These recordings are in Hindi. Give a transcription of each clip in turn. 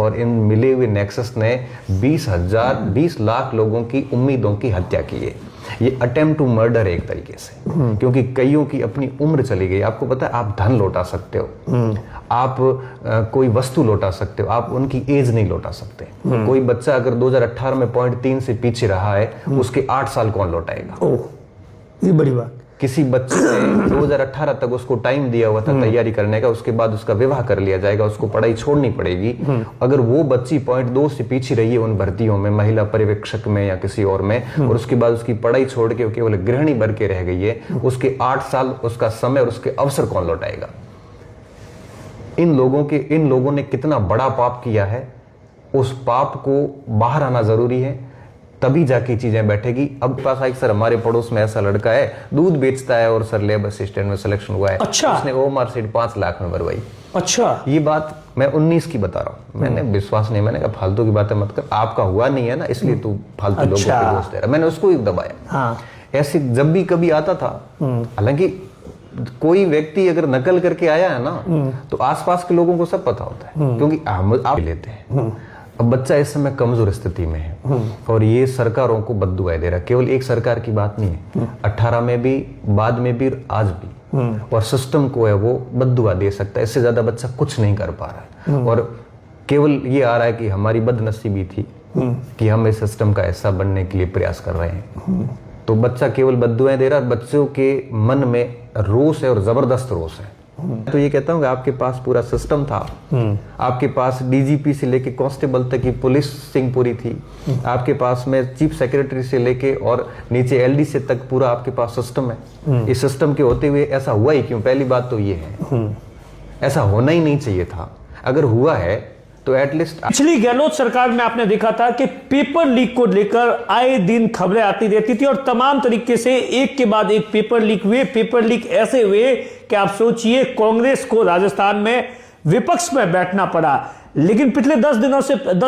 और इन मिले हुए नेक्सस ने 20 लाख लोगों की उम्मीदों की हत्या की है। ये अटेम्प्ट टू मर्डर है एक तरीके से, क्योंकि कईयों की अपनी उम्र चली गई। आपको पता है, आप धन लौटा सकते हो, आप कोई वस्तु लौटा सकते हो, आप उनकी एज नहीं लौटा सकते। कोई बच्चा अगर 2018 में 0.3 से पीछे रहा है, उसके 8 साल कौन लौटाएगा? ये बड़ी बात। किसी बच्चे ने 2018 तक उसको टाइम दिया हुआ था तैयारी करने का, उसके बाद उसका विवाह कर लिया जाएगा, उसको पढ़ाई छोड़नी पड़ेगी। अगर वो बच्ची 0.2 से पीछे रही है उन भर्तियों में, महिला पर्यवेक्षक में या किसी और में, और उसके बाद उसकी पढ़ाई छोड़ के केवल गृहिणी बन के रह गई है, उसके 8 साल उसका समय और उसके अवसर कौन लौटाएगा? इन लोगों ने कितना बड़ा पाप किया है, उस पाप को बाहर आना जरूरी है, तभी जाके चीजें बैठेगी। अब पास एक सर हमारे पड़ोस में ऐसा लड़का है, दूध बेचता है और सर लेबर असिस्टेंट में सिलेक्शन हुआ है। अच्छा। उसने ओमआर सीट 5 लाख में भरवाई। अच्छा। ये बात मैं 19 की बता रहा हूँ। मैंने विश्वास नहीं, मैंने कहा फालतू की बातें मत कर, आपका हुआ नहीं है ना, इसलिए तू फालतू लोगों को दोष दे रहा। मैंने उसको ही दबाया। हाँ। ऐसे जब भी कभी आता था, हालांकि कोई व्यक्ति अगर नकल करके आया है ना, तो आसपास के लोगों को सब पता होता है, क्योंकि आप लेते हैं। अब बच्चा इस समय कमजोर स्थिति में है और ये सरकारों को बद्दुआएं दे रहा है। केवल एक सरकार की बात नहीं है, 18 में भी, बाद में भी, आज भी, और सिस्टम को है वो बद्दुआ दे सकता है। इससे ज्यादा बच्चा कुछ नहीं कर पा रहा है, और केवल ये आ रहा है कि हमारी बदनसीबी थी कि हम इस सिस्टम का हिस्सा बनने के लिए प्रयास कर रहे हैं। तो बच्चा केवल बद्दुआएं दे रहा है। बच्चों के मन में रोष है और जबरदस्त रोष है। तो ये कहता हूँ कि आपके पास पूरा सिस्टम था, आपके पास डीजीपी से लेके कांस्टेबल तक की पुलिस सिंह पूरी थी, आपके पास में चीफ सेक्रेटरी से लेके और नीचे एलडी से तक पूरा आपके पास सिस्टम है। इस सिस्टम के होते हुए ऐसा हुआ ही क्यों? पहली बात तो ये है, ऐसा होना ही नहीं चाहिए था। अगर हुआ है तो एटलीस्ट पिछली गहलोत सरकार में आपने देखा था कि पेपर लीक को लेकर आए दिन खबरें आती रहती थी, और तमाम तरीके से एक के बाद एक पेपर लीक हुए। पेपर लीक ऐसे हुए कि आप सोचिए, कांग्रेस को राजस्थान में विपक्ष में बैठना पड़ा। लेकिन पिछले 10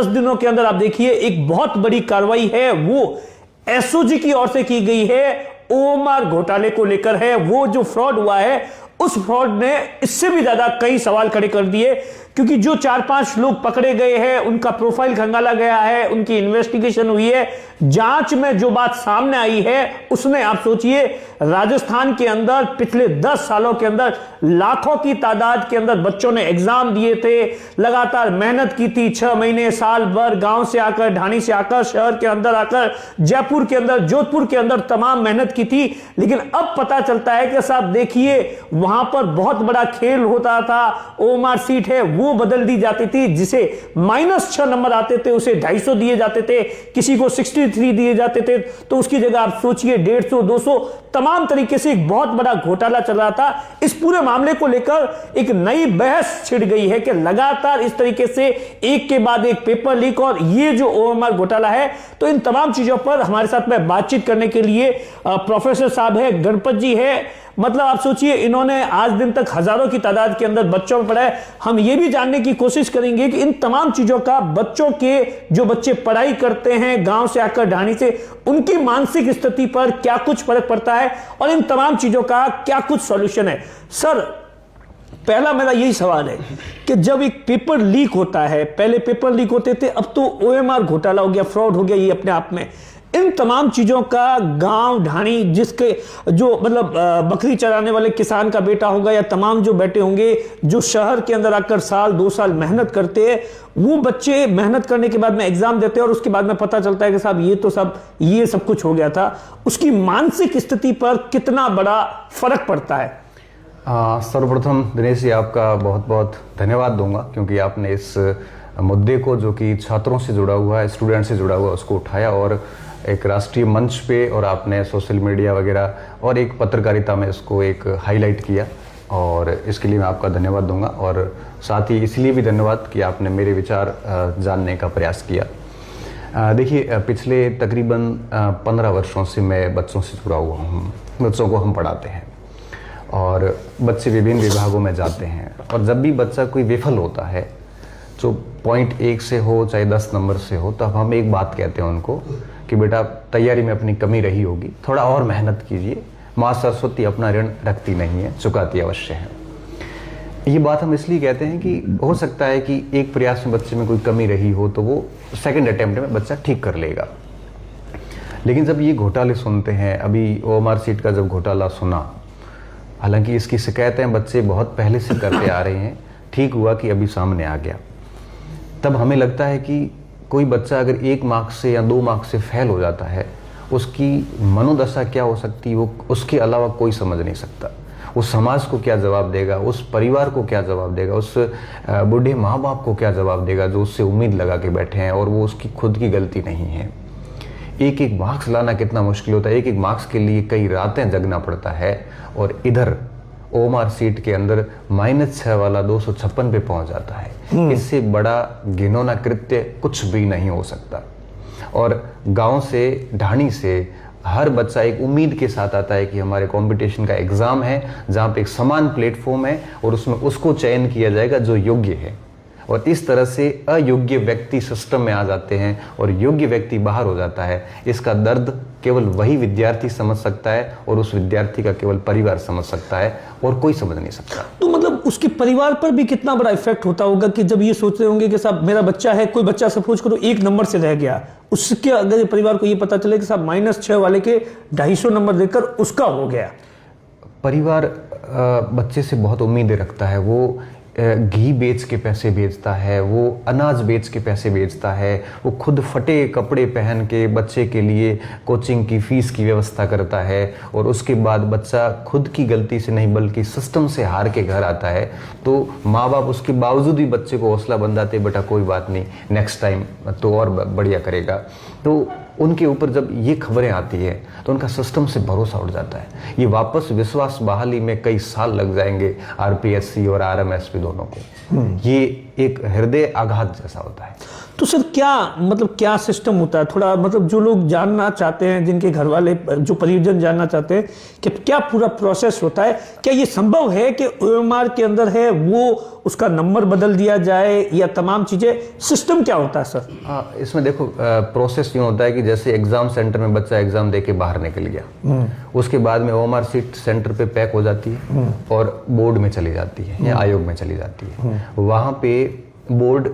दिनों के अंदर आप देखिए, एक बहुत बड़ी कार्रवाई है वो एसओजी की ओर से की गई है, ओमआर घोटाले को लेकर है। वो जो फ्रॉड हुआ है, उस फ्रॉड ने इससे भी ज्यादा कई सवाल खड़े कर दिए, क्योंकि जो 4-5 लोग पकड़े गए हैं, उनका प्रोफाइल खंगाला गया है, उनकी इन्वेस्टिगेशन हुई है। जांच में जो बात सामने आई है, उसने आप सोचिए, राजस्थान के अंदर पिछले 10 सालों के अंदर लाखों की तादाद के अंदर बच्चों ने एग्जाम दिए थे, लगातार मेहनत की थी, 6 महीने, साल भर, गांव से आकर, ढाणी से आकर, शहर के अंदर आकर, जयपुर के अंदर, जोधपुर के अंदर तमाम मेहनत की थी। लेकिन अब पता चलता है कि साहब देखिए, वहां पर बहुत बड़ा खेल होता था। ओमआर सीट है वो बदल दी जाती थी, जिसे -6 नंबर आते थे उसे 250 दिए जाते थे, किसी को 63 दिए जाते थे, तो उसकी जगह आप सोचिए 150, 200, तमाम तरीके से एक बहुत बड़ा घोटाला चल रहा था। इस पूरे मामले को लेकर एक नई बहस छिड़ गई है कि लगातार इस तरीके से एक के बाद एक पेपर लीक और ये जो ओएमआर घोटाला है। तो इन तमाम चीजों पर हमारे साथ में बातचीत करने के लिए प्रोफेसर साहब है, गणपत जी है। मतलब आप सोचिए, इन्होंने आज दिन तक हजारों की तादाद के अंदर बच्चों में पढ़ा है। हम ये भी जानने की कोशिश करेंगे कि इन तमाम चीजों का बच्चों के, जो बच्चे पढ़ाई करते हैं गांव से आकर, ढाणी से, उनकी मानसिक स्थिति पर क्या कुछ फर्क पड़ता है और इन तमाम चीजों का क्या कुछ सॉल्यूशन है। सर, पहला मेरा यही सवाल है कि जब एक पेपर लीक होता है, पहले पेपर लीक होते थे, अब तो ओएमआर घोटाला हो गया, फ्रॉड हो गया, ये अपने आप में इन तमाम चीजों का गांव, ढाणी, जिसके जो मतलब बकरी चराने वाले किसान का बेटा होगा या तमाम जो बेटे होंगे जो शहर के अंदर आकर साल 2 साल मेहनत करते हैं, वो बच्चे मेहनत करने के बाद में एग्जाम देते हैं और उसके बाद में पता चलता है कि साहब ये सब कुछ हो गया था। उसकी मानसिक स्थिति पर कितना बड़ा फर्क पड़ता है? सर्वप्रथम दिनेश जी, आपका बहुत बहुत धन्यवाद दूंगा, क्योंकि आपने इस मुद्दे को, जो कि छात्रों से जुड़ा हुआ है, स्टूडेंट से जुड़ा हुआ है, उसको उठाया और एक राष्ट्रीय मंच पे, और आपने सोशल मीडिया वगैरह और एक पत्रकारिता में इसको एक हाईलाइट किया, और इसके लिए मैं आपका धन्यवाद दूंगा। और साथ ही इसलिए भी धन्यवाद कि आपने मेरे विचार जानने का प्रयास किया। देखिए, पिछले तकरीबन 15 वर्षों से मैं बच्चों से जुड़ा हुआ हूँ। बच्चों को हम पढ़ाते हैं और बच्चे विभिन्न विभागों में जाते हैं, और जब भी बच्चा कोई विफल होता है, जो 0.1 से हो चाहे 10 नंबर से हो, तब हम एक बात कहते हैं उनको कि बेटा, तैयारी में अपनी कमी रही होगी, थोड़ा और मेहनत कीजिए, माँ सरस्वती अपना ऋण रखती नहीं है, चुकाती अवश्य है। ये बात हम इसलिए कहते हैं कि हो सकता है कि एक प्रयास में बच्चे में कोई कमी रही हो तो वो सेकंड अटेम्प्ट में बच्चा ठीक कर लेगा। लेकिन जब ये घोटाले सुनते हैं, अभी ओएमआर सीट का जब घोटाला सुना, हालांकि इसकी शिकायतें बच्चे बहुत पहले से करते आ रहे हैं, ठीक हुआ कि अभी सामने आ गया। तब हमें लगता है कि कोई बच्चा अगर 1 मार्क्स से या 2 मार्क्स से फेल हो जाता है, उसकी मनोदशा क्या हो सकती है वो उसके अलावा कोई समझ नहीं सकता। उस समाज को क्या जवाब देगा, उस परिवार को क्या जवाब देगा, उस बूढ़े माँ बाप को क्या जवाब देगा जो उससे उम्मीद लगा के बैठे हैं और वो उसकी खुद की गलती नहीं है। एक मार्क्स लाना कितना मुश्किल होता है, एक मार्क्स के लिए कई रातें जगना पड़ता है, और इधर ओएमआर सीट के अंदर -6 वाला 256 पे पहुंच जाता है। इससे बड़ा घिनौना कृत्य कुछ भी नहीं हो सकता। और गांव से, ढाणी से हर बच्चा एक उम्मीद के साथ आता है कि हमारे कंपटीशन का एग्जाम है जहां पे एक समान प्लेटफॉर्म है और उसमें उसको चयन किया जाएगा जो योग्य है। और इस तरह से अयोग्य व्यक्ति सिस्टम में आ जाते हैं और योग्य व्यक्ति बाहर हो जाता है। इसका दर्द केवल वही विद्यार्थी समझ सकता है और उस विद्यार्थी का केवल परिवार समझ सकता है और कोई समझ नहीं सकता। तो मतलब उसके परिवार पर भी कितना बड़ा इफेक्ट होता होगा कि जब ये सोच रहे होंगे कि साहब मेरा बच्चा है, कोई बच्चा सपोज करो 1 नंबर से रह गया, उसके अगर परिवार को ये पता चले कि साहब -6 वाले के 250 नंबर देकर उसका हो गया। परिवार बच्चे से बहुत उम्मीदें रखता है। वो घी बेच के पैसे बेचता है, वो अनाज बेच के पैसे बेचता है, वो खुद फटे कपड़े पहन के बच्चे के लिए कोचिंग की फीस की व्यवस्था करता है, और उसके बाद बच्चा खुद की गलती से नहीं बल्कि सिस्टम से हार के घर आता है तो माँ बाप उसके बावजूद भी बच्चे को हौसला बंधाते, बेटा कोई बात नहीं, नेक्स्ट टाइम तो और बढ़िया करेगा। तो उनके ऊपर जब ये खबरें आती है तो उनका सिस्टम से भरोसा उठ जाता है। ये वापस विश्वास बहाली में कई साल लग जाएंगे आरपीएससी और आरएमएसपी दोनों को। ये एक हृदय आघात जैसा होता है। तो सर क्या सिस्टम होता है, थोड़ा मतलब जो लोग जानना चाहते हैं, जिनके घर वाले जो परिजन जानना चाहते हैं कि क्या पूरा प्रोसेस होता है, क्या ये संभव है कि ओएमआर के अंदर है वो उसका नंबर बदल दिया जाए या तमाम चीजें, सिस्टम क्या होता है सर? इसमें देखो प्रोसेस यूँ होता है कि जैसे एग्जाम सेंटर में बच्चा एग्जाम दे के बाहर निकल गया, उसके बाद में ओएमआर सीट सेंटर पे पैक हो जाती है और बोर्ड में चली जाती है या आयोग में चली जाती है। वहां पे बोर्ड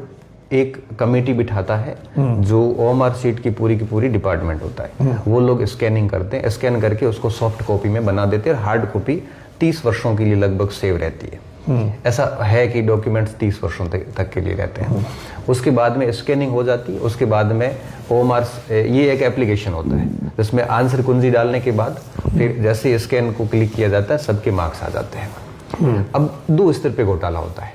एक कमेटी बिठाता है जो ओएमआर सीट की पूरी डिपार्टमेंट होता है। वो लोग स्कैनिंग करते हैं, स्कैन करके उसको सॉफ्ट कॉपी में बना देते हैं और हार्ड कॉपी 30 वर्षों के लिए लगभग सेव रहती है। ऐसा है कि डॉक्यूमेंट्स 30 वर्षों तक के लिए रहते हैं। उसके बाद में स्कैनिंग हो जाती है, उसके बाद में ओएमआर, ये एक एप्लीकेशन होता है जिसमें आंसर कुंजी डालने के बाद फिर जैसे स्कैन को क्लिक किया जाता है सबके मार्क्स आ जाते हैं। अब 2 स्तर पे घोटाला होता है।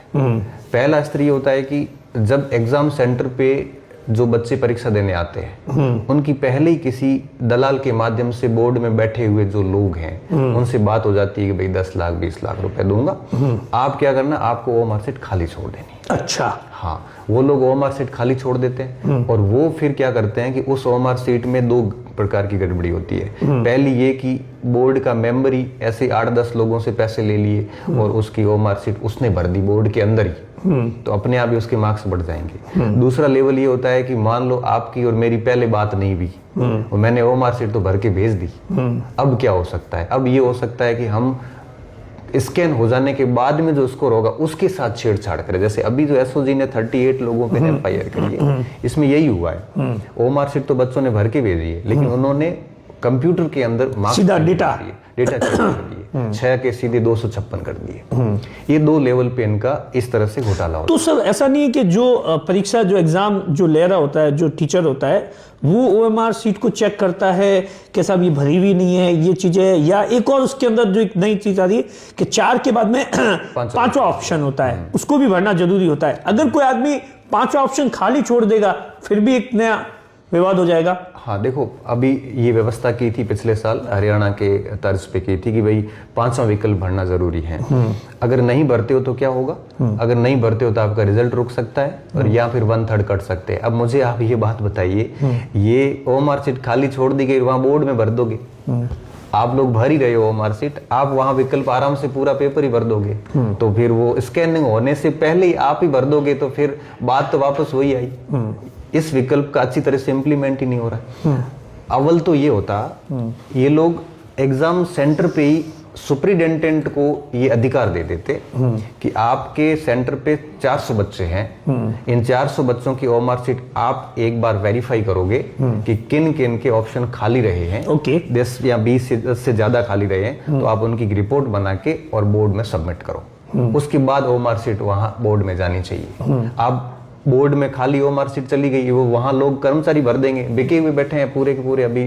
पहला स्तर ये होता है कि जब एग्जाम सेंटर पे जो बच्चे परीक्षा देने आते हैं उनकी पहले ही किसी दलाल के माध्यम से बोर्ड में बैठे हुए जो लोग हैं उनसे बात हो जाती है कि भाई 10 लाख 20 लाख रुपए दूंगा, आप क्या करना, आपको ओएमआर सीट खाली छोड़ देनी। अच्छा, हाँ, वो लोग ओएमआर सीट खाली छोड़ देते हैं और वो फिर क्या करते हैं कि उस ओएमआर सीट में 2 प्रकार की गड़बड़ी होती है। पहली ये कि बोर्ड का मेंबर ही ऐसे 8-10 लोगों से पैसे ले लिए और उसकी ओएमआर सीट उसने भर दी बोर्ड के अंदर ही, तो अपने आप ही उसके मार्क्स बढ़ जाएंगे। दूसरा लेवल ये होता है कि मान लो आपकी और मेरी पहले बात नहीं हुई और मैंने ओएमआर सीट तो भर के भेज दी। अब क्या हो सकता है, अब ये हो सकता है कि हम स्कैन हो जाने के बाद में जो स्कोर होगा उसके साथ छेड़छाड़ करें। जैसे अभी जो एसओजी ने 38 लोगों पे एफआईआर करी है, इसमें यही हुआ है। ओएमआर सीट तो बच्चों ने भर के भेजी है लेकिन उन्होंने कंप्यूटर के अंदर मार्क्स सीधा डेटा चेक कर दिए, 6 के सीधे 256 कर दिए। ये 2 लेवल पे इनका इस तरह से घोटाला होता है। तो सर ऐसा नहीं है कि जो परीक्षा, जो एग्जाम जो ले रहा होता है, जो टीचर होता है, वो ओएमआर सीट को चेक करता है कि साहब ये भरी हुई नहीं है, ये चीजें, या एक और उसके अंदर जो एक नई चीज आ रही है कि 4 के बाद में 5वां ऑप्शन होता है, उसको भी भरना जरूरी होता है। अगर कोई आदमी 5वां ऑप्शन खाली छोड़ देगा फिर भी एक नया विवाद हो जाएगा। हाँ देखो, अभी ये व्यवस्था की थी पिछले साल हरियाणा के तर्ज पे की थी कि भाई 5वां विकल्प भरना जरूरी है। अगर नहीं भरते हो तो क्या होगा, अगर नहीं भरते हो तो आपका रिजल्ट रुक सकता है और या फिर 1/3 कट सकते हैं। अब मुझे आप ये बात बताइए, ये ओएमआर सीट खाली छोड़ दी गई, वहां बोर्ड में भर दोगे, आप लोग भर ही रहे हो ओएमआर सीट, आप वहां विकल्प आराम से पूरा पेपर ही भर दोगे, तो फिर वो स्कैनिंग होने से पहले ही आप ही भर दोगे, तो फिर बात तो वापस वही आई। इस विकल्प का अच्छी तरह से इंप्लीमेंट ही नहीं हो रहा है। अव्वल तो ये होता, ये लोग एग्जाम सेंटर पे ही सुप्रिटेंडेंट को ये अधिकार दे देते कि आपके सेंटर पे 400 बच्चे हैं, इन 400 बच्चों की ओएमआर शीट आप एक बार वेरीफाई करोगे कि किन किन के ऑप्शन खाली रहे हैं, 10 या 20 से 10 से ज्यादा खाली रहे हैं, तो आप उनकी रिपोर्ट बना के और बोर्ड में सबमिट करो। उसके बाद ओएमआर शीट वहां बोर्ड में जानी चाहिए। आप बोर्ड में खाली ओएमआर शीट चली गई, वो वहां लोग कर्मचारी भर देंगे, बिके हुए बैठे हैं पूरे के पूरे। अभी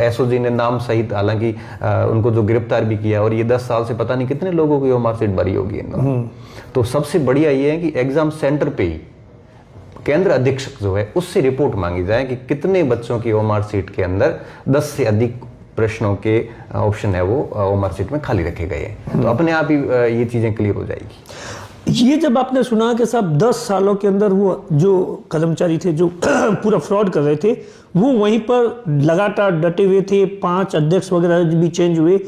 एसओजी ने नाम सहित हालांकि उनको जो गिरफ्तार भी किया, और ये 10 साल से पता नहीं कितने लोगों की ओएमआर शीट भरी होगी इन्होंने। तो सबसे बढ़िया ये है कि एग्जाम सेंटर पे ही केंद्र अधीक्षक जो है उससे रिपोर्ट मांगी जाए कि कितने बच्चों की ओएमआर शीट के अंदर 10 से अधिक प्रश्नों के ऑप्शन है वो ओएमआर शीट में खाली रखे गए हैं। तो अपने आप ही ये चीजें क्लियर हो जाएगी। ये जब आपने सुना कि साहब 10 सालों के अंदर वो जो कर्मचारी थे जो पूरा फ्रॉड कर रहे थे वो वहीं पर लगातार डटे हुए थे, 5 अध्यक्ष वगैरह भी चेंज हुए,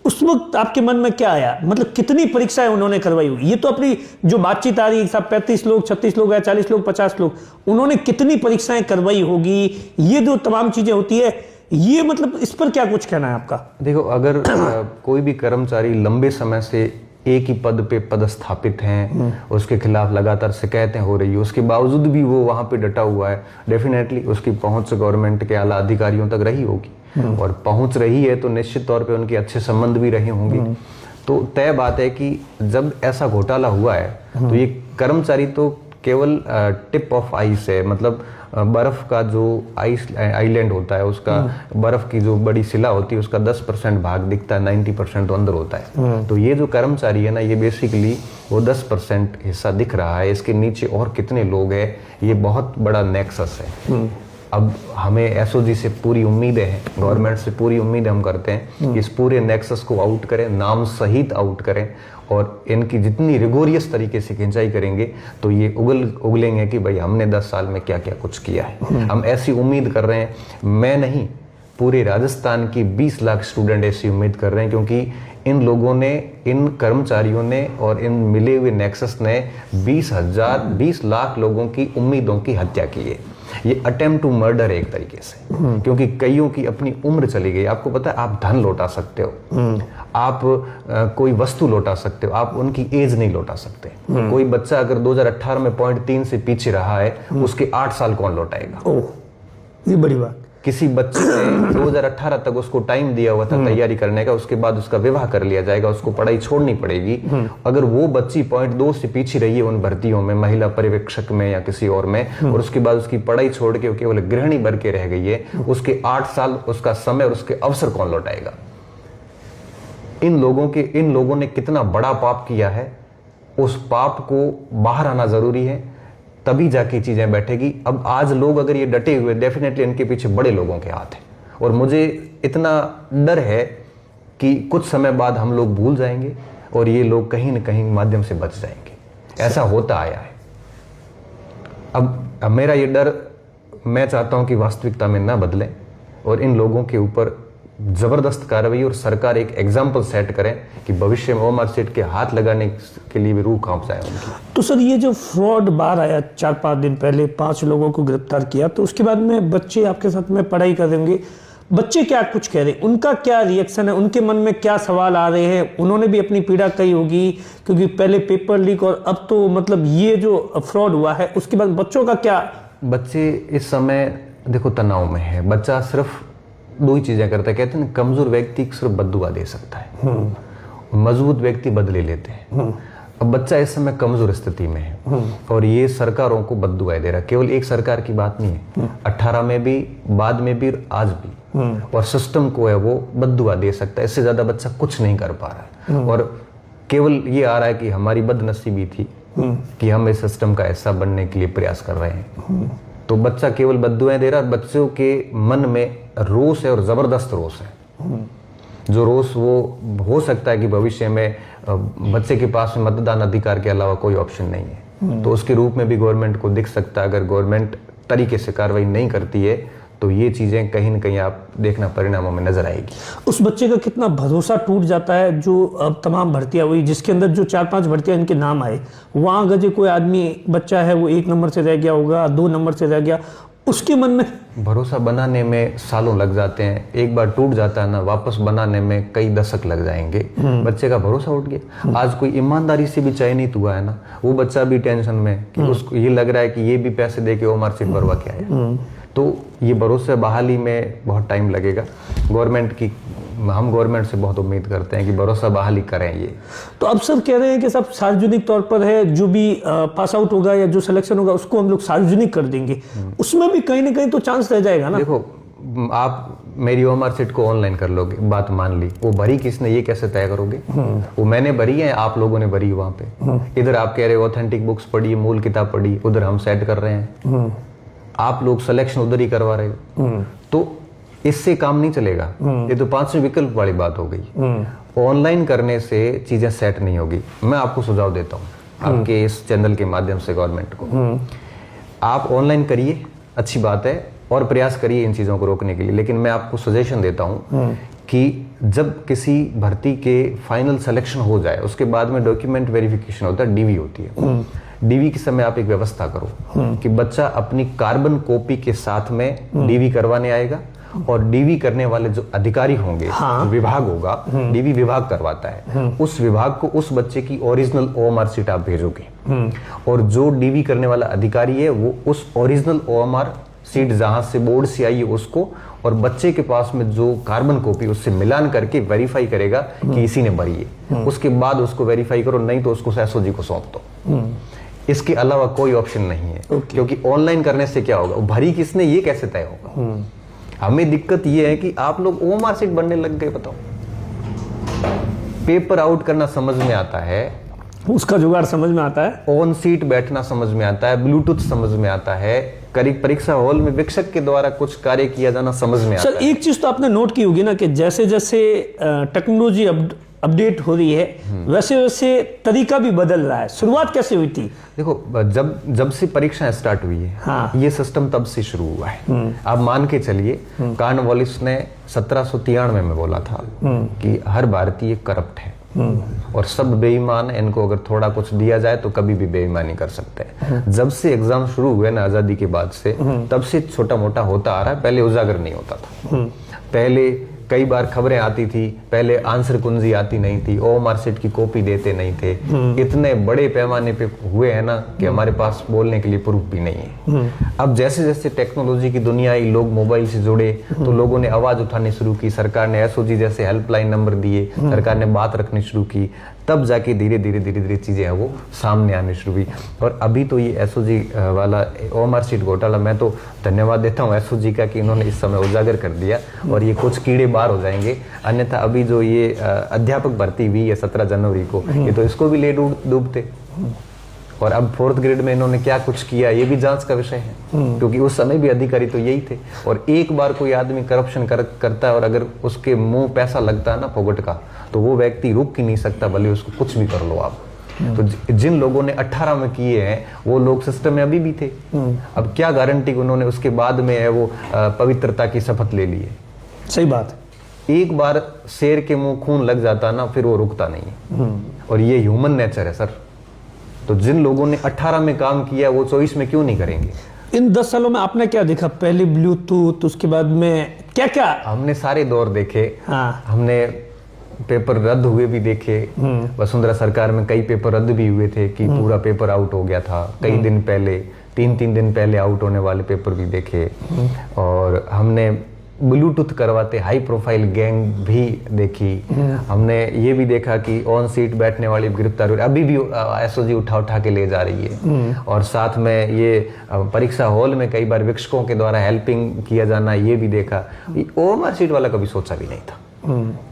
उस वक्त आपके मन में क्या आया? मतलब कितनी परीक्षाएं उन्होंने करवाई हुई? ये तो अपनी जो बातचीत आ रही है साहब 35 लोग, 36 लोग या 40 लोग, 50 लोग, उन्होंने कितनी परीक्षाएं करवाई होगी? ये जो तमाम चीजें होती है, ये मतलब इस पर क्या कुछ कहना है आपका? देखो, अगर कोई भी कर्मचारी लंबे समय से एक ही पद पे पदस्थापित हैं, उसके खिलाफ लगातार शिकायतें हो रही है, उसके बावजूद भी वो वहां पे डटा हुआ है, डेफिनेटली उसकी पहुंच गवर्नमेंट के आला अधिकारियों तक रही होगी, और पहुंच रही है तो निश्चित तौर पे उनके अच्छे संबंध भी रहे होंगे। तो तय बात है कि जब ऐसा घोटाला हुआ है तो ये कर्मचारी तो केवल टिप ऑफ आइस है, मतलब बर्फ का जो आइलैंड होता है उसका बर्फ की जो बड़ी शिला होती है उसका 10% भाग दिखता है, 90% तो अंदर होता है। तो ये जो कर्मचारी है ना, ये बेसिकली वो 10% हिस्सा दिख रहा है, इसके नीचे और कितने लोग हैं, ये बहुत बड़ा नेक्सस है। अब हमें एसओजी से पूरी उम्मीद है, गवर्नमेंट से पूरी उम्मीद हम करते हैं कि इस पूरे नेक्सस को आउट करें, नाम सहित आउट करें, और इनकी जितनी रिगोरियस तरीके से खिंचाई करेंगे तो ये उगलेंगे कि भाई हमने 10 साल में क्या क्या कुछ किया है। हम ऐसी उम्मीद कर रहे हैं, मैं नहीं, पूरे राजस्थान की 20 लाख स्टूडेंट ऐसी उम्मीद कर रहे हैं, क्योंकि इन लोगों ने, इन कर्मचारियों ने और इन मिले हुए नेक्सस ने 20 लाख लोगों की उम्मीदों की हत्या की है। ये अटेम्प्ट टू मर्डर है एक तरीके से, क्योंकि कईयों की अपनी उम्र चली गई। आपको पता है, आप धन लौटा सकते हो, आप कोई वस्तु लौटा सकते हो, आप उनकी एज नहीं लौटा सकते। कोई बच्चा अगर 2018 में 0.3 से पीछे रहा है, उसके 8 साल कौन लौटाएगा? ओह, ये बड़ी बात। किसी बच्चे ने 2018 तक उसको टाइम दिया हुआ था तैयारी करने का, उसके बाद उसका विवाह कर लिया जाएगा, उसको पढ़ाई छोड़नी पड़ेगी। अगर वो बच्ची 0.2 से पीछे रही है उन भर्तियों में, महिला पर्यवेक्षक में या किसी और में, और उसके बाद उसकी पढ़ाई छोड़ के केवल गृहिणी बन के रह गई है, उसके 8 साल उसका समय और उसके अवसर कौन लौटाएगा? इन लोगों ने कितना बड़ा पाप किया है, उस पाप को बाहर आना जरूरी है, तभी जाके चीजें बैठेगी। अब आज लोग अगर ये डटे हुए, डेफिनेटली इनके पीछे बड़े लोगों के हाथ है, और मुझे इतना डर है कि कुछ समय बाद हम लोग भूल जाएंगे और ये लोग कहीं न कहीं माध्यम से बच जाएंगे। ऐसा होता आया है। अब मेरा ये डर, मैं चाहता हूं कि वास्तविकता में ना बदले और इन लोगों के ऊपर जबरदस्त कार्रवाई और सरकार एक एग्जाम्पल सेट करें कि भविष्य में ओएमआर शीट के हाथ लगाने के लिए भी रूह कांप जाए उनकी। तो सर, ये जो फ्रॉड बाहर आया 4-5 दिन पहले, 5 लोगों को गिरफ्तार किया, तो उसके बाद में बच्चे आपके साथ में पढ़ाई कर रहे होंगे, बच्चे क्या कुछ कह रहे हैं, उनका क्या रिएक्शन है, उनके मन में क्या सवाल आ रहे हैं? उन्होंने भी अपनी पीड़ा कही होगी, क्योंकि पहले पेपर लीक और अब तो मतलब ये जो फ्रॉड हुआ है, उसके बाद बच्चों का क्या? बच्चे इस समय देखो तनाव में है। बच्चा सिर्फ 2 ही चीजें करता है, कहते हैं कमजोर व्यक्ति सिर्फ बद्दुआ दे सकता है, मजबूत व्यक्ति बदले लेते हैं। अब बच्चा इस समय कमजोर स्थिति में है और ये सरकारों को बद्दुआएं दे रहा है। केवल एक सरकार की बात नहीं है, 18 में भी, बाद में भी, आज भी, और सिस्टम को है वो बद्दुआ दे सकता है। इससे ज्यादा बच्चा कुछ नहीं कर पा रहा है, और केवल ये आ रहा है कि हमारी बदनसीबी थी कि हम इस सिस्टम का हिस्सा बनने के लिए प्रयास कर रहे हैं। तो बच्चा केवल बद्दुआएं दे रहा है। बच्चों के मन में रोष है, और जबरदस्त रोष है। जो रोष वो हो सकता है कि भविष्य में बच्चे के पास में मतदान अधिकार के अलावा कोई ऑप्शन नहीं है, तो उसके रूप में भी गवर्नमेंट को दिख सकता है। अगर गवर्नमेंट तरीके से कार्रवाई नहीं करती है तो ये चीजें कहीं ना कहीं आप देखना परिणामों में नजर आएगी। उस बच्चे का कितना भरोसा टूट जाता है जो अब तमाम भर्तियां हुई, जिसके अंदर जो 4-5 भर्तियां इनके नाम आए, वहां अगर जो कोई आदमी बच्चा है वो 1 नंबर से रह गया होगा, 2 नंबर से रह गया, उसके मन में भरोसा बनाने में सालों लग जाते हैं। एक बार टूट जाता है ना, वापस बनाने में कई दशक लग जाएंगे। बच्चे का भरोसा उठ गया। आज कोई ईमानदारी से भी चयनित हुआ है ना, वो बच्चा भी टेंशन में कि उसको ये लग रहा है कि ये भी पैसे दे के वो मार्कशीट भरवा के आया। तो ये भरोसे बहाली में बहुत टाइम लगेगा। हम गवर्नमेंट से बहुत उम्मीद करते हैं कि भरोसा बहाली करें ये। तो अब सब कह रहे हैं कि सब सार्वजनिक तौर पर है, जो भी पास आउट होगा या जो सिलेक्शन होगा उसको हम लोग सार्वजनिक कर देंगे। उसमें भी कहीं ना कहीं तो चांस रह जाएगा ना। देखो, आप मेरी वो मार्कशीट को ऑनलाइन कर लोगे, बात मान ली, वो भरी किसने ये कैसे तय करोगे? वो मैंने भरी है, आप लोगों ने भरी वहां पे। इधर आप कह रहे हो ऑथेंटिक बुक्स पढ़ी, मूल किताब पढ़ी, उधर हम सेट कर रहे हैं। आप लोग सिलेक्शन उधर ही करवा रहे हो, तो इससे काम नहीं चलेगा। ये तो 5वें विकल्प वाली बात हो गई। ऑनलाइन करने से चीजें सेट नहीं होगी। मैं आपको सुझाव देता हूँ आपके इस चैनल के माध्यम से गवर्नमेंट को, आप ऑनलाइन करिए, अच्छी बात है, और प्रयास करिए इन चीजों को रोकने के लिए। लेकिन मैं आपको सजेशन देता हूँ कि जब किसी भर्ती के फाइनल सिलेक्शन हो जाए, उसके बाद में डॉक्यूमेंट वेरिफिकेशन होता है, डीवी होती है। डीवी के समय आप एक व्यवस्था करो कि बच्चा अपनी कार्बन कॉपी के साथ में डीवी करवाने आएगा, और डीवी करने वाले जो अधिकारी होंगे, जो विभाग होगा, डीवी विभाग करवाता है, उस विभाग को उस बच्चे की ओरिजिनल ओएमआर शीट आप भेजोगे, और जो डीवी करने वाला अधिकारी है वो उस ओरिजिनल ओएमआर शीट जहां से बोर्ड से आई है उसको, और बच्चे के पास में जो कार्बन कॉपी, उससे मिलान करके वेरीफाई करेगा कि इसी ने भरी है। उसके बाद उसको वेरीफाई करो, नहीं तो उसको एसओजी को सौंप दो। इसके अलावा कोई ऑप्शन नहीं है। क्योंकि ऑनलाइन करने से क्या होगा, भरी किसने ये कैसे तय होगा? हमें दिक्कत ये है कि आप लोग ओएमआर शीट बनने लग गए। बताओ, पेपर आउट करना समझ में आता है, उसका जुगाड़ समझ में आता है, ऑन सीट बैठना समझ में आता है, ब्लूटूथ समझ में आता है, परीक्षा हॉल में शिक्षक के द्वारा कुछ कार्य किया जाना समझ में आता है। सर, एक चीज तो आपने नोट की होगी ना कि जैसे जैसे टेक्नोलॉजी अपडेट हो रही है, वैसे वैसे तरीका भी बदल रहा है। शुरुआत कैसे हुई थी? देखो, जब से परीक्षाएं स्टार्ट हुई है, हाँ। ये सिस्टम तब से शुरू हुआ है। आप मान के चलिए, कॉर्नवालिस ने 1793 में बोला था कि हर भारतीय करप्ट है और सब बेईमान है, इनको अगर थोड़ा कुछ दिया जाए तो कभी भी बेईमानी कर सकते हैं। जब से एग्जाम शुरू हुए ना आजादी के बाद से, तब से छोटा मोटा होता आ रहा है। पहले उजागर नहीं होता था, पहले कई बार खबरें आती थी, पहले आंसर कुंजी आती नहीं थी, ओएमआर शीट की कॉपी देते नहीं थे। इतने बड़े पैमाने पे हुए हैं ना कि हमारे पास बोलने के लिए प्रूफ भी नहीं है। अब जैसे जैसे टेक्नोलॉजी की दुनिया आई, लोग मोबाइल से जुड़े, तो लोगों ने आवाज उठानी शुरू की, सरकार ने एसओजी जैसे हेल्पलाइन नंबर दिए, सरकार ने बात रखनी शुरू की, तब जाके धीरे धीरे चीजें हैं वो सामने आनी शुरू हुई। और अभी तो ये एसओजी वाला ओएमआर शीट घोटाला, मैं तो धन्यवाद देता हूँ एसओजी का कि इन्होंने इस समय उजागर कर दिया और ये कुछ कीड़े बाहर हो जाएंगे। अन्यथा अभी जो ये अध्यापक भर्ती हुई है 17 जनवरी को, ये तो इसको भी ले डूबते। और अब 4th ग्रेड में इन्होंने क्या कुछ किया, ये भी जांच का विषय है, क्योंकि उस समय भी अधिकारी तो यही थे। और एक बार कोई आदमी करप्शन करता है और अगर उसके मुंह पैसा लगता है ना फोगट का, तो वो व्यक्ति रुक ही नहीं सकता, भले उसको कुछ भी कर लो आप। तो जिन लोगों ने 18 में किए हैं वो लोग सिस्टम में अभी भी थे। अब क्या गारंटी उन्होंने उसके बाद में है वो पवित्रता की शपथ ले ली है। सही बात। एक बार शेर के मुंह खून लग जाता ना, फिर वो रुकता नहीं है। और ये ह्यूमन नेचर है सर। तो जिन लोगों ने 18 में काम किया वो 24 में क्यों नहीं करेंगे? इन 10 सालों में आपने क्या देखा? पहले ब्लूटूथ, उसके बाद में क्या क्या? हमने सारे दौर देखे। हाँ। हमने पेपर रद्द हुए भी देखे। वसुंधरा सरकार में कई पेपर रद्द भी हुए थे कि पूरा पेपर आउट हो गया था। कई दिन पहले, 3 दिन पहले आउट होने वाले पेपर भी देखे। और हमने ब्लूटूथ करवाते हाई प्रोफाइल गैंग भी देखी। हमने ये भी देखा कि ऑन सीट बैठने वाली गिरफ्तार हुई, अभी भी एसओजी उठा के ले जा रही है। और साथ में ये परीक्षा हॉल में कई बार शिक्षकों के द्वारा हेल्पिंग किया जाना, ये भी देखा। ओएमआर सीट वाला कभी सोचा भी नहीं था।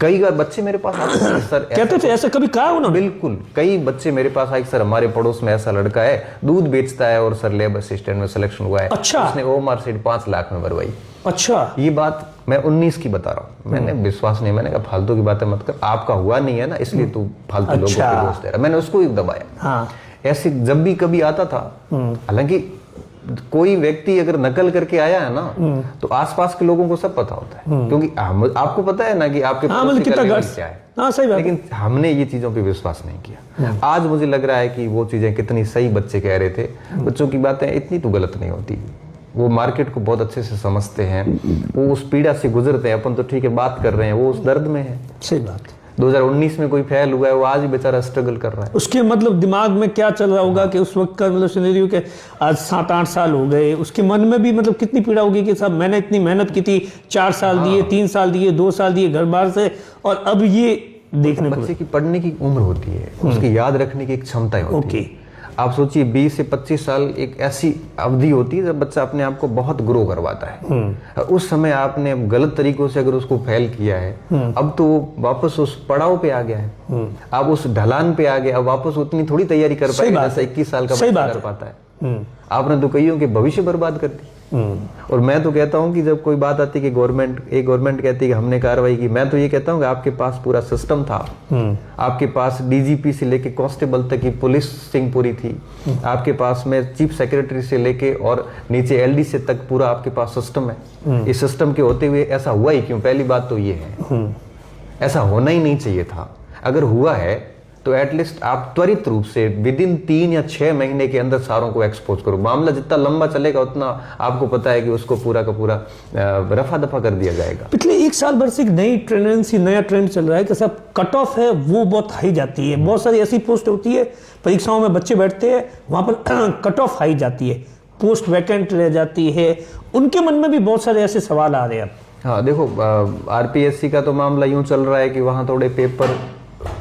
कई बार बच्चे मेरे पास आते थे, सर कहते थे ऐसा कभी कहा हो ना? बिल्कुल, कई बच्चे मेरे पास आए, सर हमारे पड़ोस में ऐसा लड़का है, दूध बेचता है और सर लैब असिस्टेंट में सिलेक्शन हुआ है। अच्छा। उसने ओएमआर सीट 5 लाख में भरवाई। अच्छा। ये बात मैं 19 की बता रहा हूँ। मैंने विश्वास नहीं, मैंने कहा फालतू की बातें मत कर, आपका हुआ नहीं है ना, इसलिए तू फालतू लोगों को दोष दे रहा। मैंने उसको ही दबाया। हाँ। ऐसे जब भी कभी आता था, हालांकि कोई व्यक्ति अगर नकल करके आया है ना, तो आसपास के लोगों को सब पता होता है, क्योंकि आपको पता है ना कि आपके मतलब कितना गट्स क्या है। हाँ, सही बात। लेकिन हमने ये चीजों पे विश्वास नहीं किया। आज मुझे लग रहा है कि वो चीजें कितनी सही बच्चे कह रहे थे। बच्चों की बातें इतनी तो गलत नहीं होती, वो मार्केट को बहुत अच्छे से समझते हैं, वो उस पीड़ा से गुजरते हैं। अपन तो ठीक है बात कर रहे हैं, वो उस दर्द में है। सही बात। 2019 में कोई फेल हुआ है, वो आज ही बेचारा स्ट्रगल कर रहा है। उसके मतलब दिमाग में क्या चल रहा होगा कि उस वक्त का मतलब सिनेरियो के आज 7-8 साल हो गए, उसके मन में भी मतलब कितनी पीड़ा होगी कि साहब मैंने इतनी मेहनत की थी, 4 साल दिए, 3 साल दिए, 2 साल दिए घर बार से, और अब ये देखने को। बच्चे की पढ़ने की उम्र होती है, उसकी याद रखने की एक क्षमता होती है। आप सोचिए 20 से 25 साल एक ऐसी अवधि होती है जब बच्चा अपने आप को बहुत ग्रो करवाता है। उस समय आपने गलत तरीकों से अगर उसको फेल किया है, अब तो वापस उस पड़ाव पे आ गया है, आप उस ढलान पे आ गए, अब वापस उतनी थोड़ी तैयारी कर पाएगा जैसा 21 साल का बच्चा कर पाता है। आपने तो कईयों के भविष्य बर्बाद कर दी। और मैं तो कहता हूं कि जब कोई बात आती है कि गवर्नमेंट कहती है कि हमने कार्रवाई की, मैं तो ये कहता हूं कि आपके पास पूरा सिस्टम था, आपके पास डीजीपी से लेके कांस्टेबल तक की पुलिसिंग पूरी थी, आपके पास में चीफ सेक्रेटरी से लेके और नीचे एलडी से तक पूरा आपके पास सिस्टम है। इस सिस्टम के होते हुए ऐसा हुआ ही क्यों? पहली बात तो ये है, ऐसा होना ही नहीं चाहिए था। अगर हुआ है तो एटलीस्ट आप त्वरित रूप से विदिन 3 या 6 महीने के अंदर सारों को एक्सपोज करो। मामला जितना लंबा चलेगा उतना आपको पता है कि उसको पूरा का पूरा रफा दफा कर दिया जाएगा। पिछले 1 साल भर से एक नई टेंडेंसी, नया ट्रेंड चल रहा है कि सब कट ऑफ है वो बहुत हाई जाती है। बहुत सारी ऐसी पोस्ट होती है, परीक्षाओं में बच्चे बैठते हैं, वहां पर कट ऑफ हाई जाती है, पोस्ट वैकेंट रह जाती है। उनके मन में भी बहुत सारे ऐसे सवाल आ रहे हैं। हाँ देखो, आरपीएससी का तो मामला यूं चल रहा है कि वहां थोड़े पेपर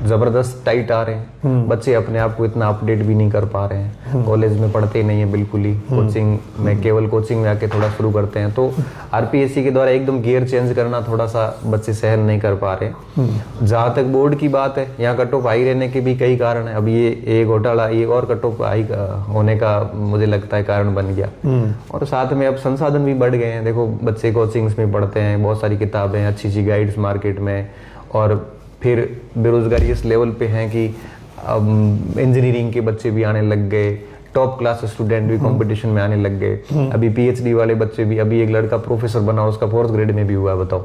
जबरदस्त टाइट आ रहे हैं, बच्चे अपने आप को इतना अपडेट भी नहीं कर पा रहे हैं, कॉलेज में पढ़ते नहीं है बिल्कुल ही, कोचिंग में केवल कोचिंग में आके थोड़ा शुरू करते हैं। तो आरपीएससी के द्वारा एकदम गियर चेंज करना थोड़ा सा बच्चे सहन नहीं कर पा रहे। जहां तक बोर्ड की बात है, यहाँ कट ऑफ हाई रहने के भी कई कारण है। अब ये घोटाला ये और कट ऑफ हाई होने का मुझे लगता है कारण बन गया। और साथ में अब संसाधन भी बढ़ गए हैं। देखो बच्चे कोचिंग्स में पढ़ते हैं, बहुत सारी किताबें, अच्छी अच्छी गाइड्स मार्केट में, और फिर बेरोजगारी इस लेवल पे है कि इंजीनियरिंग के बच्चे भी आने लग गए, टॉप क्लास स्टूडेंट भी कंपटीशन में आने लग गए। अभी पीएचडी वाले बच्चे भी, अभी एक लड़का प्रोफेसर बना, उसका 4th ग्रेड में भी हुआ। बताओ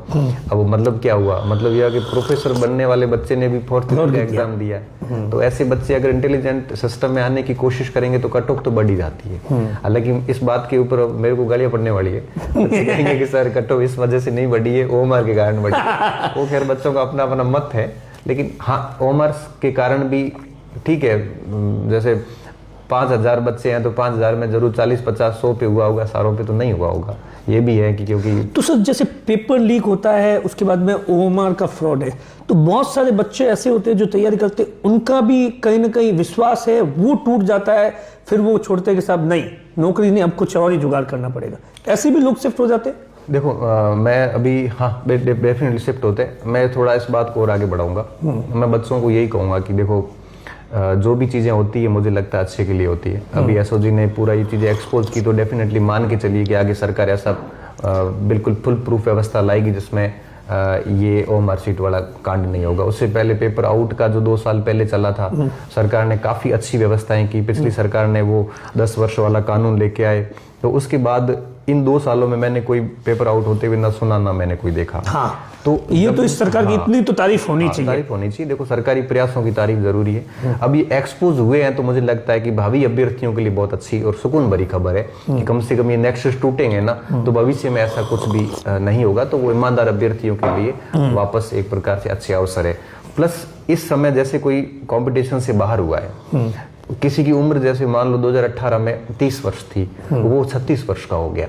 अब मतलब क्या हुआ? मतलब यह कि प्रोफेसर बनने वाले बच्चे ने भी 4th ग्रेड का एग्जाम दिया है। तो ऐसे बच्चे अगर इंटेलिजेंट सिस्टम में आने की कोशिश करेंगे तो कट ऑफ तो बढ़ ही जाती है। हालांकि इस बात के ऊपर मेरे को गालियां पड़ने वाली है, बच्चे कहेंगे कि सर कट ऑफ इस वजह से नहीं बढ़ी है, ओएमआर के कारण बढ़ी है। वो खैर बच्चों का अपना अपना मत है, लेकिन हाँ ओएमआर के कारण भी ठीक है। जैसे 5000 बच्चे हैं तो 5000 में जरूर 40, 50, 100 पे हुआ होगा, सारों पे तो नहीं हुआ होगा। ये भी है कि क्योंकि तो सर जैसे पेपर लीक होता है, उसके बाद में ओएमआर का फ्रॉड है, तो बहुत सारे बच्चे ऐसे होते हैं जो तैयारी करते हैं, उनका भी कहीं ना कहीं विश्वास है वो टूट जाता है, फिर वो छोड़ते हैं कि साहब नहीं नौकरी नहीं, अब कुछ और ही जुगाड़ करना पड़ेगा। ऐसे भी लोग शिफ्ट हो जाते हैं। देखो मैं अभी हाँ डेफिनेटली शिफ्ट होते हैं। मैं थोड़ा इस बात को और आगे बढ़ाऊंगा। मैं बच्चों को यही कहूंगा कि देखो जो भी चीज़ें होती है मुझे लगता है अच्छे के लिए होती है। अभी एसओजी ने पूरा ये चीज़ें एक्सपोज की, तो डेफिनेटली मान के चलिए कि आगे सरकार ऐसा बिल्कुल फुल प्रूफ व्यवस्था लाएगी जिसमें ये ओएमआर शीट वाला कांड नहीं होगा। उससे पहले पेपर आउट का जो 2 साल पहले चला था, सरकार ने काफ़ी अच्छी व्यवस्थाएं की। पिछली सरकार ने वो 10 वर्ष वाला कानून लेके आए, तो उसके बाद इन 2 सालों में मैंने कोई पेपर आउट होते हुए ना सुना ना मैंने कोई देखा। हाँ, तो ये तो इस सरकार की इतनी तो तारीफ होनी चाहिए। तारीफ होनी चाहिए। देखो सरकारी प्रयासों की तारीफ जरूरी है। अब ये एक्सपोज हुए हैं तो मुझे लगता है कि भावी अभ्यर्थियों के लिए बहुत अच्छी और सुकून भरी खबर है कि कम से कम ये नेक्सस टूटेंगे ना तो भविष्य में ऐसा कुछ भी नहीं होगा। तो वो ईमानदार अभ्यर्थियों के लिए वापस एक प्रकार से अच्छे अवसर है। प्लस इस समय जैसे कोई कॉम्पिटिशन से बाहर हुआ है, किसी की उम्र जैसे मान लो 2018 में 30 वर्ष थी, वो 36 वर्ष का हो गया।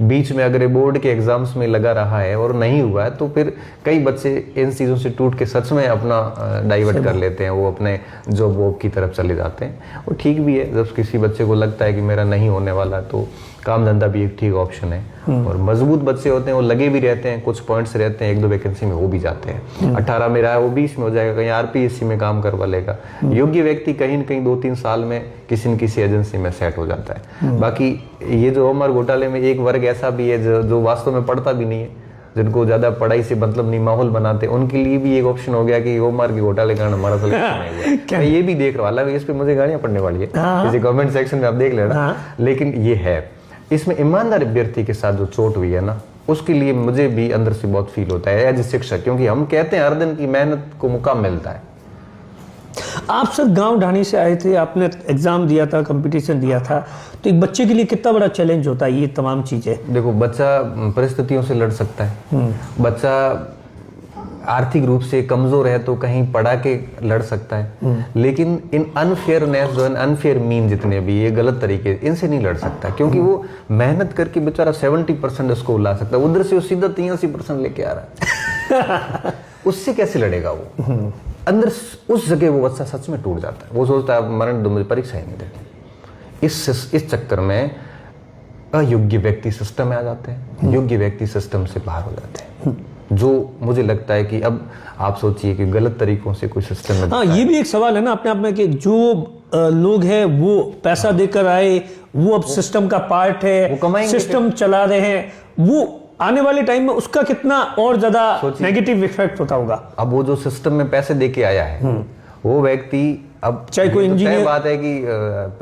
बीच में अगर बोर्ड के एग्जाम्स में लगा रहा है और नहीं हुआ है तो फिर कई बच्चे इन चीज़ों से टूट के सच में अपना डाइवर्ट कर लेते हैं, वो अपने जॉब वॉब की तरफ चले जाते हैं। वो ठीक भी है, जब किसी बच्चे को लगता है कि मेरा नहीं होने वाला तो काम धंधा भी एक ठीक ऑप्शन है। और मजबूत बच्चे होते हैं वो लगे भी रहते हैं, कुछ पॉइंट्स रहते हैं, 1-2 वैकेंसी में हो भी जाते हैं। 18 में रहा है वो 20 में हो जाएगा, कहीं आरपीएससी में काम करवा लेगा। योग्य व्यक्ति कहीं न कहीं 2-3 साल में किसी न किसी एजेंसी में सेट हो जाता है। बाकी ये जो ओएमआर घोटाले में एक वर्ग ऐसा भी है जो वास्तव में पढ़ता भी नहीं है, जिनको ज्यादा पढ़ाई से मतलब नहीं, माहौल बनाते, उनके लिए भी एक ऑप्शन हो गया कि ओएमआर के घोटाले के कारण हमारा सिलेक्शन नहीं हुआ। मैं ये भी देख रहा हूँ, इस पे मुझे गालियां पड़ने वाली है, किसी कमेंट सेक्शन में आप देख लेना। लेकिन ये है इसमें ईमानदार अभ्यर्थी के साथ जो चोट हुई है ना, उसके लिए मुझे भी अंदर से बहुत फील होता है एज ए शिक्षक, क्योंकि हम कहते हैं हर दिन की मेहनत को मुकाम मिलता है। आप सर गांव ढाणी से आए थे, आपने एग्जाम दिया था, कंपटीशन दिया था, तो एक बच्चे के लिए कितना बड़ा चैलेंज होता है ये तमाम चीजें? देखो, बच्चा परिस्थितियों से लड़ सकता है, बच्चा आर्थिक रूप से कमजोर है तो कहीं पढ़ा के लड़ सकता है, लेकिन इन अनफेयरनेस जो अनफेयर मीन जितने भी ये गलत तरीके, इनसे नहीं लड़ सकता, क्योंकि वो मेहनत करके बेचारा 70% उसको ला सकता है, उधर से वो सीधा 83% लेके आ रहा है। उससे कैसे लड़ेगा वो? अंदर उस जगह वो बच्चा सच में टूट जाता है, वो सोचता है मरण दो, मुझे परीक्षा ही नहीं देनी। इस चक्कर में अयोग्य व्यक्ति सिस्टम में आ जाते हैं, योग्य व्यक्ति सिस्टम से बाहर हो जाते हैं, जो मुझे लगता है कि अब आप सोचिए कि गलत तरीकों से कोई सिस्टम में। हाँ, ये भी एक सवाल है ना अपने आप में कि जो लोग हैं वो पैसा देकर आए, वो अब सिस्टम का पार्ट है, वो कमाएंगे, सिस्टम चला रहे हैं, वो आने वाले टाइम में उसका कितना और ज्यादा नेगेटिव इफेक्ट होता होगा। अब वो जो सिस्टम में पैसे देके आया है वो व्यक्ति, अब चाहे कोई इंजीनियर, बात है कि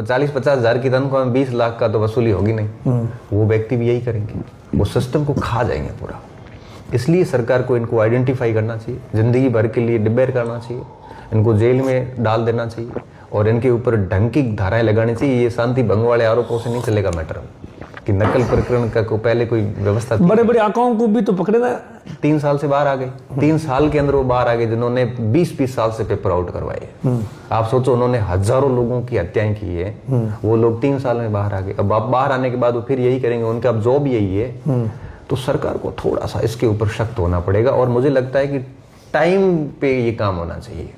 40-50 हजार की तनख्वाह में 20 लाख का तो वसूली होगी नहीं, वो व्यक्ति भी यही करेंगे, वो सिस्टम को खा जाएंगे पूरा। इसलिए सरकार को इनको आइडेंटिफाई करना चाहिए, जिंदगी भर के लिए डिबेयर करना चाहिए, इनको जेल में डाल देना चाहिए और इनके ऊपर ढंग की धाराएं लगानी चाहिए। ये शांति भंग वाले आरोपों से नहीं चलेगा मैटर, कि नकल प्रकरण का को पहले कोई व्यवस्था, बड़े बड़े आकाओं को भी तो पकड़े ना, 3 साल से बाहर आ गए, 3 साल के अंदर वो बाहर आ गए जिन्होंने 20-20 साल से पेपर आउट करवाए। आप सोचो, उन्होंने हजारों लोगों की हत्याएं की है, वो लोग 3 साल में बाहर आ गए। अब आप बाहर आने के बाद वो फिर यही करेंगे, उनका अब जॉब यही है। तो सरकार को थोड़ा सा इसके ऊपर सख्त होना पड़ेगा और मुझे लगता है कि टाइम पे ये काम होना चाहिए।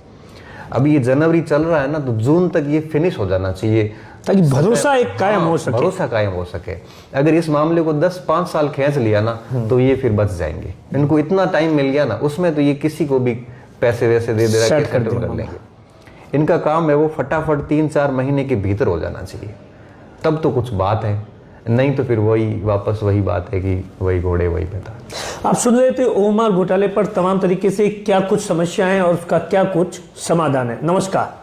अभी ये जनवरी चल रहा है ना, तो जून तक ये फिनिश हो जाना चाहिए, ताकि भरोसा एक कायम हो सके। भरोसा कायम हो सके। अगर इस मामले को 10-5 साल खींच लिया ना, तो ये फिर बच जाएंगे। इनको इतना टाइम मिल गया ना, उसमें तो ये किसी को भी पैसे वैसे दे दे रहा है, कर लेंगे। इनका काम है वो फटाफट 3-4 महीने के भीतर हो जाना चाहिए, तब तो कुछ बात है, नहीं तो फिर वही वापस वही बात है कि वही घोड़े वही पैदा। आप सुन रहे थे ओमआर घोटाले पर तमाम तरीके से क्या कुछ समस्याएं और उसका क्या कुछ समाधान है। नमस्कार।